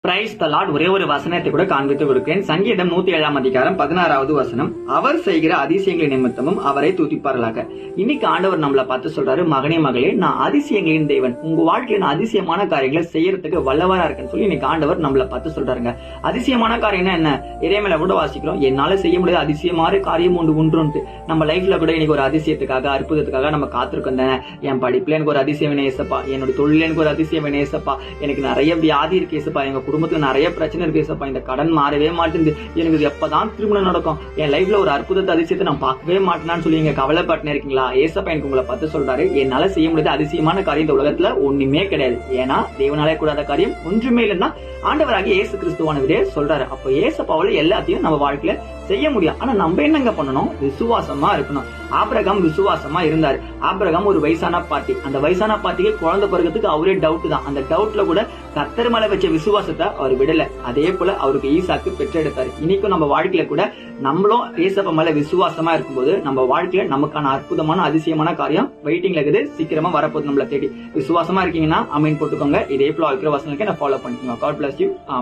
Praise the Lord. ஒரே ஒரு வசனத்தை கூட காண்பித்து கொடுக்கிறேன். சங்கீதம் 107 அதிகாரம் 16வது வசனம். அவர் செய்கிற அதிசயங்களின் நிமித்தமும் அவரை துதிப்பார்களாக. இன்னைக்கு ஆண்டவர் நம்மளை பார்த்து சொல்றாரு, மகனே மகளே, நான் அதிசயங்களின் தேவன், உங்க வாழ்க்கையில நான் அதிசயமான காரியங்களை செய்யறதுக்கு வல்லவரா இருக்கேன்னு சொல்லி இன்னைக்கு ஆண்டவர் நம்மளை பார்த்து சொல்றாருங்க. அதிசயமான காரியம்னா என்ன? இறைமையில கூட வாசிக்கிறோம், என்னால செய்ய முடியாத அதிசயமான காரியம் ஒன்று. நம்ம லைஃப்ல கூட இன்னைக்கு ஒரு அதிசயத்துக்காக, அற்புதத்துக்காக நம்ம காத்திருக்கோம் தானே. என் படிப்புல எனக்கு ஒரு அதிசயம் ஏசப்பா, என்னோட தொழில எனக்கு ஒரு அதிசயம் ஏசப்பா, எனக்கு நிறைய வியாதி இருக்கு ஏசப்பா, எங்க குடும்பத்துல நிறைய பிரச்சனை இருக்கு ஏசப்பா, இந்த கடன் மாறவே மாட்டேங்குது, எனக்கு எப்பதான் திருமணம் நடக்கும், என் லைஃப்ல ஒரு அற்புதத்தை அதிசயத்தை நான் பார்க்கவே மாட்டேன்னு சொல்லி நீங்க கவலைப்பட்டு இருக்கீங்களா? ஏசப்பா எனக்கு உங்களை பார்த்து சொல்றாரு, என்னால செய்ய முடியாத அதிசயமான காரியம் இந்த உலகத்துல ஒண்ணுமே கிடையாது. ஏன்னா தேவனாலே கூடாத காரியம் ஒன்றுமே இல்லைன்னா ஆண்டவராகிய இயேசு கிறிஸ்துவானவரே சொல்றாரு. அப்போ ஏசப்பாவால எல்லாத்தையும் நம்ம வாழ்க்கையில செய்ய முடியும். ஆனா நம்ம என்னங்க பண்ணணும்? விசுவாசமா இருக்கணும். ஆபிரகாம் விசுவாசமா இருந்தாரு. ஆபிரகாம் ஒரு வயசான பாட்டி. அந்த வயசான பாட்டிக்கு குழந்தை பிறகுறதுக்கு அவரே டவுட் தான். அந்த டவுட்ல கூட கர்த்தர் மேல வச்ச விசுவாசத்தை அவர் விடல. அதே போல அவருக்கு ஈசாக்கு பெற்றெடுத்தாரு. இன்னைக்கும் நம்ம வாழ்க்கையில கூட நம்மளும் ஏசப்பா மேல விசுவாசமா இருக்கும்போது நம்ம வாழ்க்கையில நமக்கான அற்புதமான அதிசயமான காரியம் வெயிட்டிங்ல இருக்குது. சீக்கிரமா வரப்போகுது நம்மளை தேடி. விசுவாசமா இருக்கீங்கன்னா அமீன் போட்டுக்கோங்க. இதே போல இருக்கிற வசனங்களுக்கு நான் ஃபாலோ பண்ணிக்கோங்க. God bless you. ஆமென்.